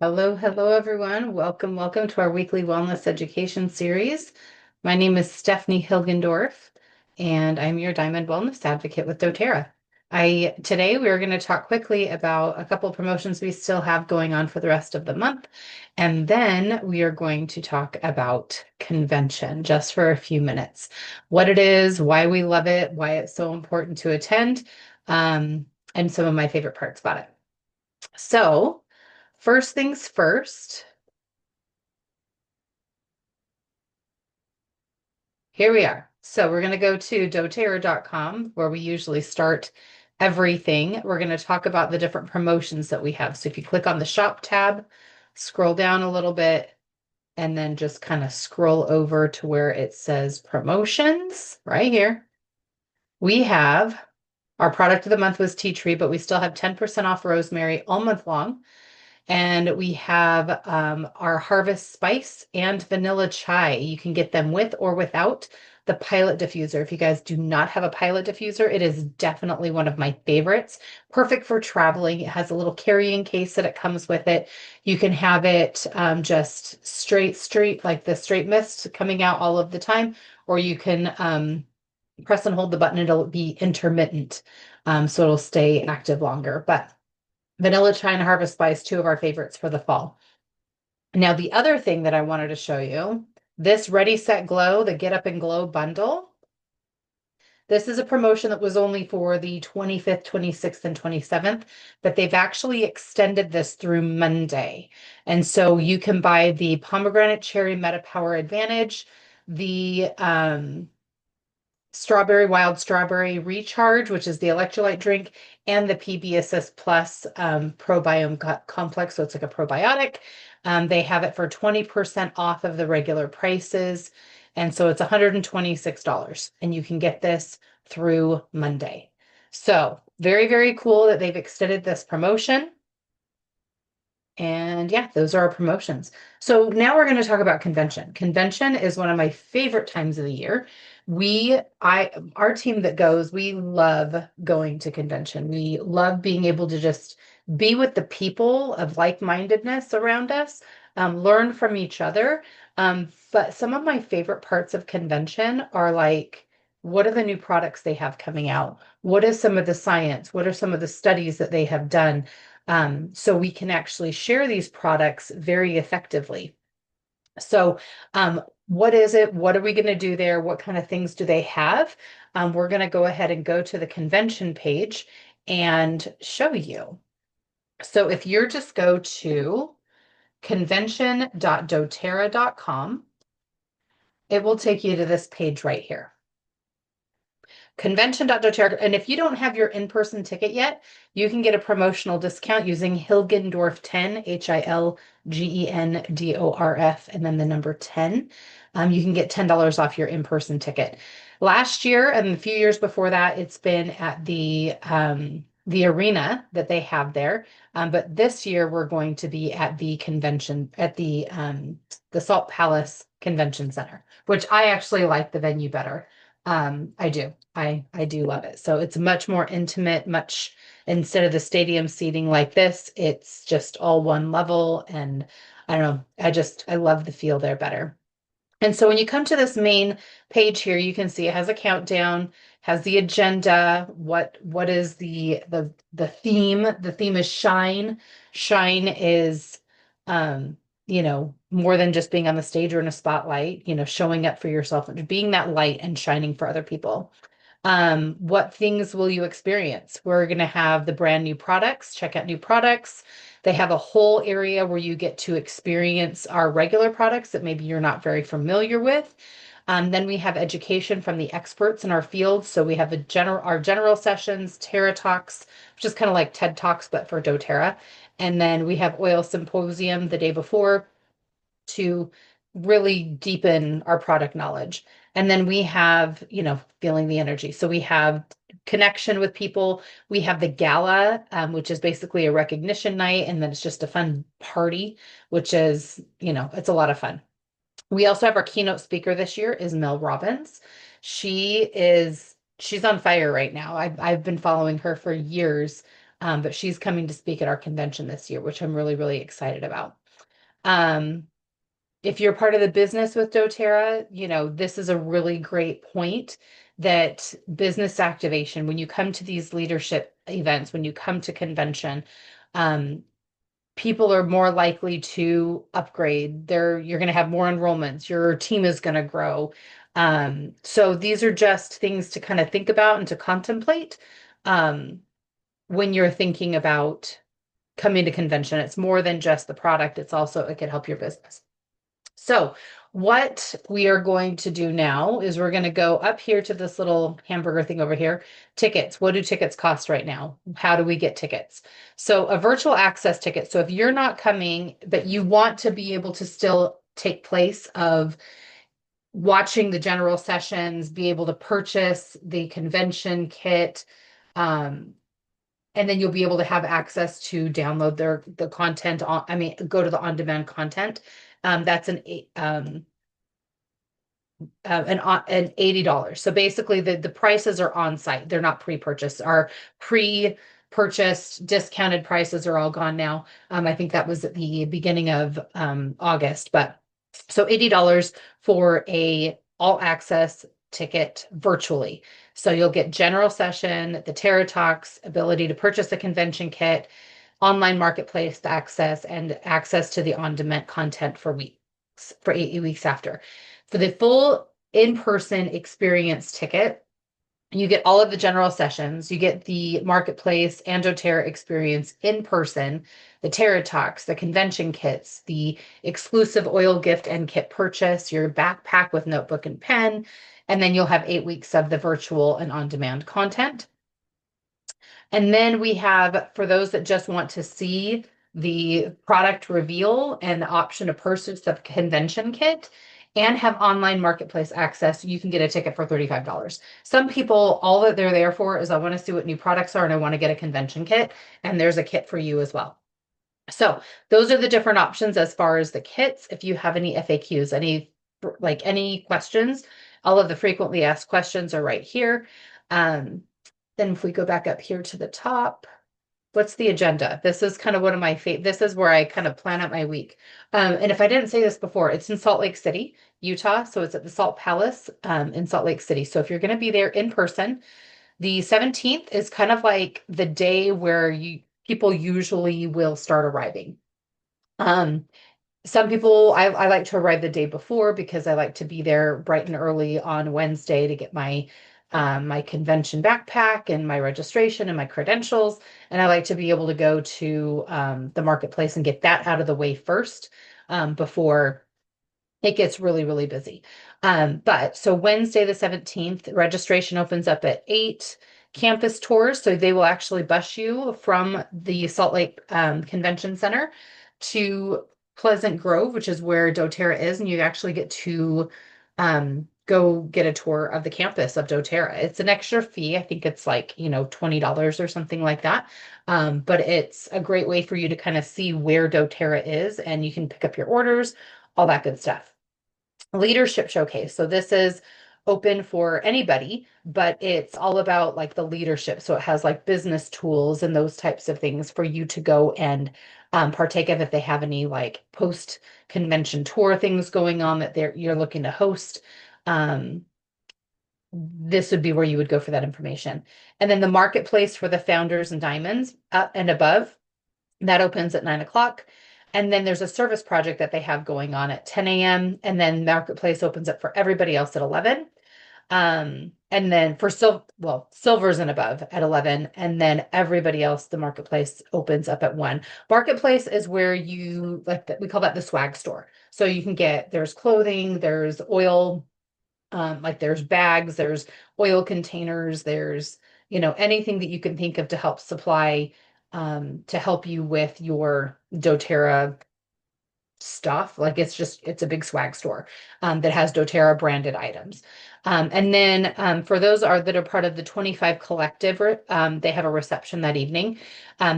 Hello, everyone. Welcome to our weekly wellness education series. My name is Stephanie Hilgendorf, and I'm your Diamond Wellness Advocate with doTERRA. Today we are going to talk quickly about a couple promotions we still have going on for the rest of the month, and then we are going to talk about convention just for a few minutes. What it is, why we love it, why it's so important to attend, and some of my favorite parts about it. So, first things first, here we are. So we're going to go to doterra.com where we usually start everything. We're going to talk about the different promotions that we have. So if you click on the shop tab, scroll down a little bit, and then just kind of scroll over to where it says promotions right here. We have our product of the month was tea tree, but we still have 10% off rosemary all month long. And we have our harvest spice and vanilla chai. You can get them with or without the pilot diffuser. If you guys do not have a pilot diffuser, it is definitely one of my favorites. Perfect for traveling. It has a little carrying case that it comes with it. You can have it just straight, like the straight mist coming out all of the time, or you can press and hold the button. It'll be intermittent, so it'll stay active longer. But vanilla chai and harvest spice, two of our favorites for the fall. Now, the other thing that I wanted to show you, this Ready, Set, Glow, the Get Up and Glow bundle. This is a promotion that was only for the 25th, 26th, and 27th, but they've actually extended this through Monday. And so you can buy the pomegranate cherry Meta Power Advantage, the wild strawberry recharge, which is the electrolyte drink, and the PB Assist Plus probiome complex. So it's like a probiotic. They have it for 20% off of the regular prices. And so it's $126. And you can get this through Monday. So very, very cool that they've extended this promotion. And yeah, those are our promotions. So now we're going to talk about convention. Convention is one of my favorite times of the year. Our team that goes, we love going to convention. We love being able to just be with the people of like-mindedness around us, learn from each other. But some of my favorite parts of convention are like, what are the new products they have coming out? What is some of the science? What are some of the studies that they have done? So we can actually share these products very effectively. So, what is it? What are we going to do there? What kind of things do they have? We're going to go ahead and go to the convention page and show you. So if you're just go to convention.doterra.com, it will take you to this page right here. Convention.doterra. And if you don't have your in-person ticket yet, you can get a promotional discount using Hilgendorf 10, Hilgendorf, and then the number 10. You can get $10 off your in-person ticket. Last year and a few years before that, it's been at the arena that they have there. But this year we're going to be at the convention at the Salt Palace Convention Center, which I actually like the venue better. I do. I do love it. So it's much more intimate, much instead of the stadium seating like this, it's just all one level. And I don't know, I love the feel there better. And so when you come to this main page here, you can see it has a countdown, has the agenda, what is the theme? The theme is shine. Shine is more than just being on the stage or in a spotlight, showing up for yourself and being that light and shining for other people. What things will you experience? We're going to have the brand new products, check out new products. They have a whole area where you get to experience our regular products that maybe you're not very familiar with. Then we have education from the experts in our field. So we have our general sessions, Terra Talks, which is kind of like TED Talks, but for doTERRA. And then we have oil symposium the day before to really deepen our product knowledge. And then we have, feeling the energy. So we have connection with people. We have the gala, which is basically a recognition night. And then it's just a fun party, which is, it's a lot of fun. We also have our keynote speaker this year is Mel Robbins. She's on fire right now. I've been following her for years. But she's coming to speak at our convention this year, which I'm really, really excited about. Um, if you're part of the business with doTERRA, this is a really great point that business activation, when you come to these leadership events, when you come to convention, um, people are more likely to upgrade. You're going to have more enrollments. Your team is going to grow. So these are just things to kind of think about and to contemplate um, when you're thinking about coming to convention. It's more than just the product. It could help your business. So what we are going to do now is we're going to go up here to this little hamburger thing over here. Tickets. What do tickets cost right now? How do we get tickets? So a virtual access ticket. So if you're not coming, but you want to be able to still take place of watching the general sessions, be able to purchase the convention kit, um, and then you'll be able to have access to download the content go to the on-demand content. That's an $80. So basically the prices are on site. They're not pre-purchased. Our pre-purchased discounted prices are all gone now. I think that was at the beginning of August, but so $80 for a all access ticket virtually. So you'll get general session, the Terra Talks, ability to purchase the convention kit, online marketplace access, and access to the on-demand content for 8 weeks after. For the full in-person experience ticket, you get all of the general sessions, you get the marketplace and doTERRA experience in person, the Terra Talks, the convention kits, the exclusive oil gift and kit purchase, your backpack with notebook and pen, and then you'll have 8 weeks of the virtual and on-demand content. And then we have, for those that just want to see the product reveal and the option to purchase the convention kit and have online marketplace access, you can get a ticket for $35. Some people, all that they're there for is I want to see what new products are and I want to get a convention kit, and there's a kit for you as well. So those are the different options as far as the kits. If you have any FAQs, any questions, all of the frequently asked questions are right here. Then if we go back up here to the top, what's the agenda? This is kind of one of my this is where I kind of plan out my week. And if I didn't say this before, it's in Salt Lake City, Utah. So it's at the Salt Palace in Salt Lake City. So if you're going to be there in person, the 17th is kind of like the day where people usually will start arriving. Some people, I like to arrive the day before because I like to be there bright and early on Wednesday to get my convention backpack and my registration and my credentials. And I like to be able to go to the marketplace and get that out of the way first before it gets really, really busy. But so Wednesday the 17th, registration opens up at 8. Campus tours, so they will actually bus you from the Salt Lake Convention Center to Pleasant Grove, which is where doTERRA is, and you actually get to go get a tour of the campus of doTERRA. It's an extra fee. I think it's like, $20 or something like that. But it's a great way for you to kind of see where doTERRA is, and you can pick up your orders, all that good stuff. Leadership showcase. So this is open for anybody, but it's all about like the leadership. So it has like business tools and those types of things for you to go and partake of if they have any like post convention tour things going on that you're looking to host. This would be where you would go for that information. And then the marketplace for the founders and diamonds and above, that opens at 9 o'clock. And then there's a service project that they have going on at 10 a.m. And then marketplace opens up for everybody else at 11. And then for silvers and above at 11. And then everybody else, the marketplace opens up at 1. Marketplace is where we call that the swag store. So you can there's clothing, there's oil, there's bags, there's oil containers, there's, anything that you can think of to help supply, to help you with your doTERRA stuff. Like it's a big swag store that has doTERRA branded items. And then for those that are part of the 25 Collective, they have a reception that evening.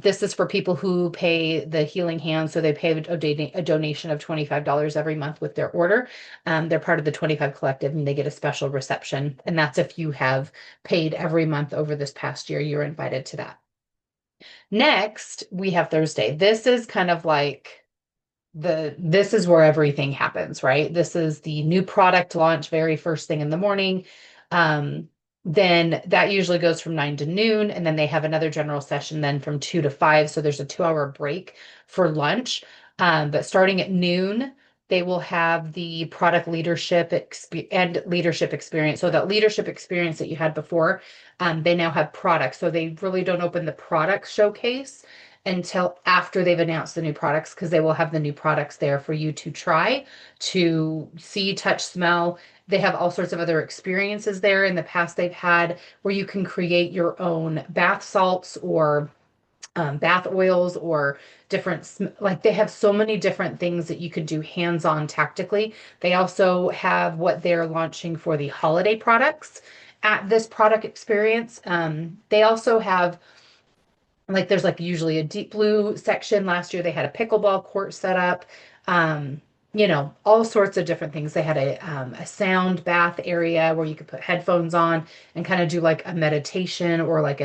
This is for people who pay the Healing Hand, so they pay a donation of $25 every month with their order. They're part of the 25 Collective, and they get a special reception. And that's if you have paid every month over this past year, you're invited to that. Next, we have Thursday. This is kind of like this is where everything happens, right? This is the new product launch, very first thing in the morning. Um, then that usually goes from 9 to noon, and then they have another general session then from 2 to 5. So there's a 2 hour break for lunch. But starting at noon, they will have the product and leadership experience. So that leadership experience that you had before, they now have products. So they really don't open the product showcase until after they've announced the new products, because they will have the new products there for you to try, to see, touch, smell. They have all sorts of other experiences there. In the past, they've had where you can create your own bath salts or bath oils or like they have so many different things that you could do hands-on tactically. They also have what they're launching for the holiday products at this product experience. They also have like there's like usually a deep blue section. Last year they had a pickleball court set up. Um, all sorts of different things. They had a sound bath area where you could put headphones on and kind of do like a meditation or like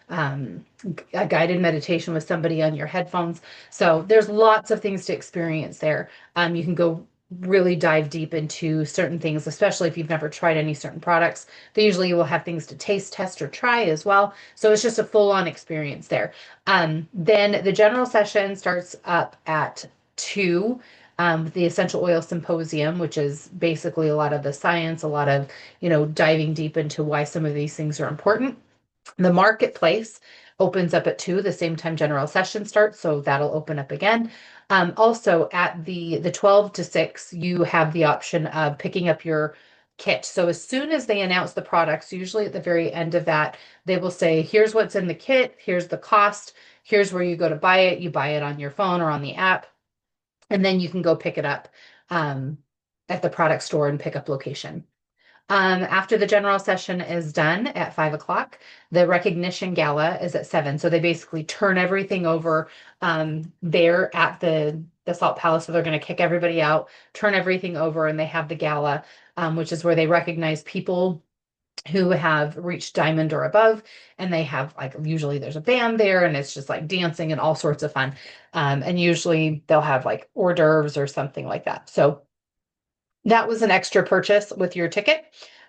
um, a guided meditation with somebody on your headphones. So there's lots of things to experience there. You can go really dive deep into certain things, especially if you've never tried any certain products. They usually will have things to taste, test, or try as well. So it's just a full-on experience there. Then the general session starts up at 2, with the Essential Oil Symposium, which is basically a lot of the science, a lot of, diving deep into why some of these things are important. The marketplace opens up at 2, the same time general session starts, so that'll open up again. Also at the 12 to 6, you have the option of picking up your kit. So as soon as they announce the products, usually at the very end of that, they will say, here's what's in the kit, here's the cost, here's where you go to buy it. You buy it on your phone or on the app, and then you can go pick it up um, at the product store and pick up location. After the general session is done at 5 o'clock, the recognition gala is at 7. So they basically turn everything over there at the Salt Palace. So they're going to kick everybody out, turn everything over, and they have the gala, which is where they recognize people who have reached diamond or above. And they have like usually there's a band there, and it's just like dancing and all sorts of fun. And usually they'll have like hors d'oeuvres or something like that. So that was an extra purchase with your ticket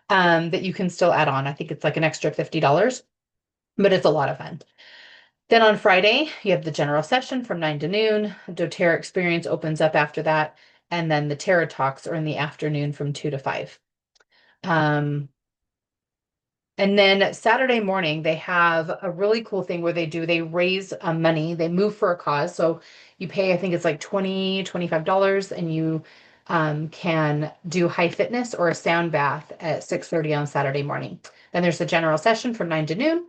that you can still add on. I think it's like an extra $50, but it's a lot of fun. Then on Friday, you have the general session from 9 to noon. doTERRA experience opens up after that. And then the Terra talks are in the afternoon from 2 to 5. Um, and then Saturday morning, they have a really cool thing where they raise money, they move for a cause. So you pay, I think it's like $25, and you can do high fitness or a sound bath at 6:30 on Saturday morning. Then there's the general session from 9 to noon.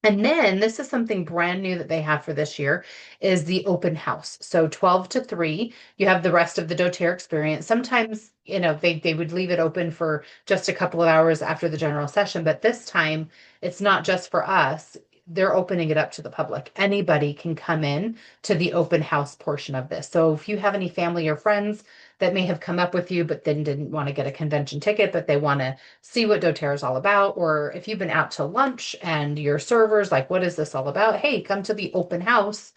And then this is something brand new that they have for this year is the open house. So 12 to 3, you have the rest of the doTERRA experience. Sometimes, they would leave it open for just a couple of hours after the general session, but this time it's not just for us. They're opening it up to the public. Anybody can come in to the open house portion of this. So if you have any family or friends that may have come up with you, but then didn't want to get a convention ticket, but they want to see what doTERRA is all about, or if you've been out to lunch and your server's like, what is this all about? Hey, come to the open house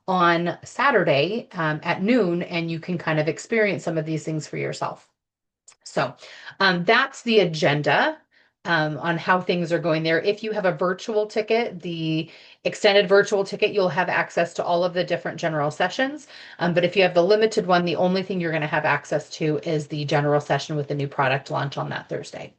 on Saturday at noon, and you can kind of experience some of these things for yourself. So that's the agenda on how things are going there. If you have a virtual ticket, the extended virtual ticket, you'll have access to all of the different general sessions. But if you have the limited one, the only thing you're going to have access to is the general session with the new product launch on that Thursday.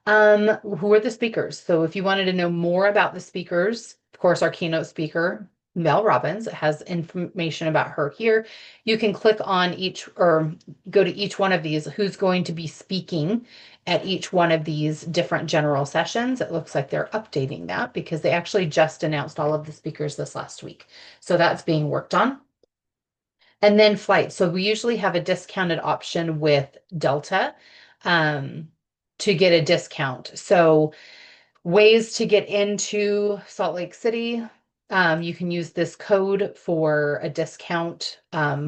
Who are the speakers? So if you wanted to know more about the speakers, of course, our keynote speaker, Mel Robbins, has information about her here. You can click on each or go to each one of these, who's going to be speaking at each one of these different general sessions. It looks like they're updating that because they actually just announced all of the speakers this last week. So that's being worked on. And then flights. So we usually have a discounted option with Delta. To get a discount. So ways to get into Salt Lake City, you can use this code for a discount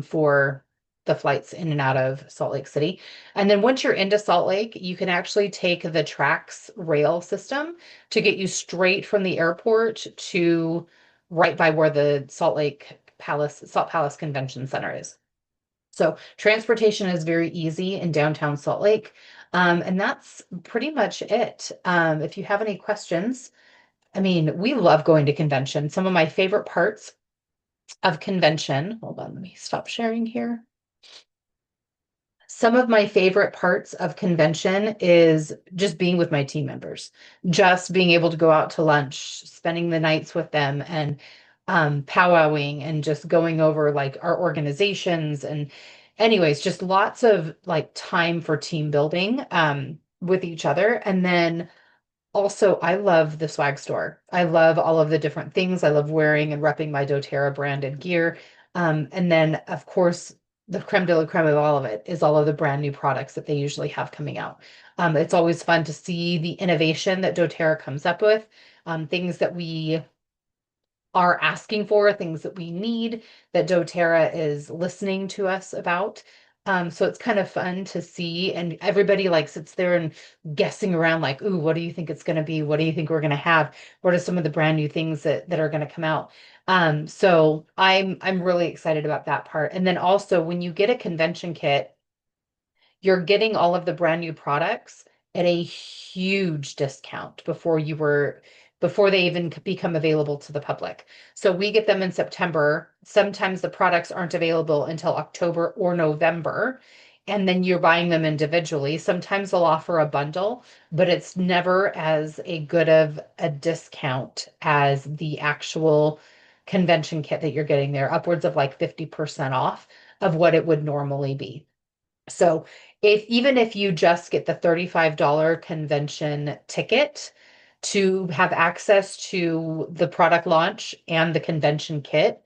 for the flights in and out of Salt Lake City. And then once you're into Salt Lake, you can actually take the Trax rail system to get you straight from the airport to right by where the Salt Palace Convention Center is. So transportation is very easy in downtown Salt Lake. And that's pretty much it. If you have any questions, I mean, we love going to convention. Some of my favorite parts of convention, hold on, let me stop sharing here. Some of my favorite parts of convention is just being with my team members, just being able to go out to lunch, spending the nights with them, and powwowing and just going over like our organizations. And anyways, just lots of like time for team building with each other. And then also, I love the swag store. I love all of the different things. I love wearing and repping my doTERRA branded gear. And then, of course, the creme de la creme of all of it is all of the brand new products that they usually have coming out. It's always fun to see the innovation that doTERRA comes up with, things that we are asking for, things that we need, that doTERRA is listening to us about. So it's kind of fun to see, and everybody like sits there and guessing around like, ooh, what do you think it's going to be? What do you think we're going to have? What are some of the brand new things that are going to come out? So I'm really excited about that part. And then also when you get a convention kit, you're getting all of the brand new products at a huge discount before they even become available to the public. So we get them in September. Sometimes the products aren't available until October or November, and then you're buying them individually. Sometimes they'll offer a bundle, but it's never as a good of a discount as the actual convention kit that you're getting there, upwards of like 50% off of what it would normally be. So even if you just get the $35 convention ticket to have access to the product launch and the convention kit,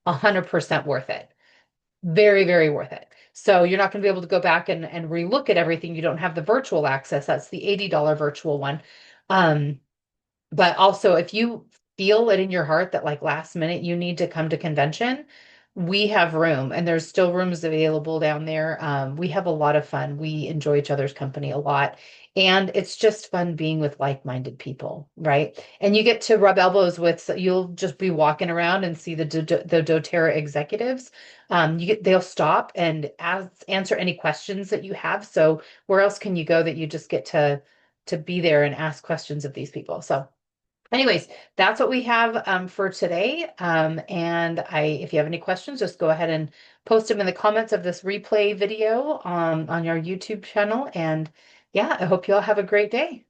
100% worth it. Very, very worth it. So you're not going to be able to go back and relook at everything. You don't have the virtual access. That's the $80 virtual one. Um, but also, if you feel it in your heart that like last minute you need to come to convention, we have room and there's still rooms available down there. We have a lot of fun. We enjoy each other's company a lot. And it's just fun being with like-minded people, right? And you get to rub elbows with, you'll just be walking around and see the doTERRA executives. They'll stop and answer any questions that you have. So where else can you go that you just get to be there and ask questions of these people? So anyways, that's what we have for today. And if you have any questions, just go ahead and post them in the comments of this replay video on your YouTube channel. And yeah, I hope you all have a great day.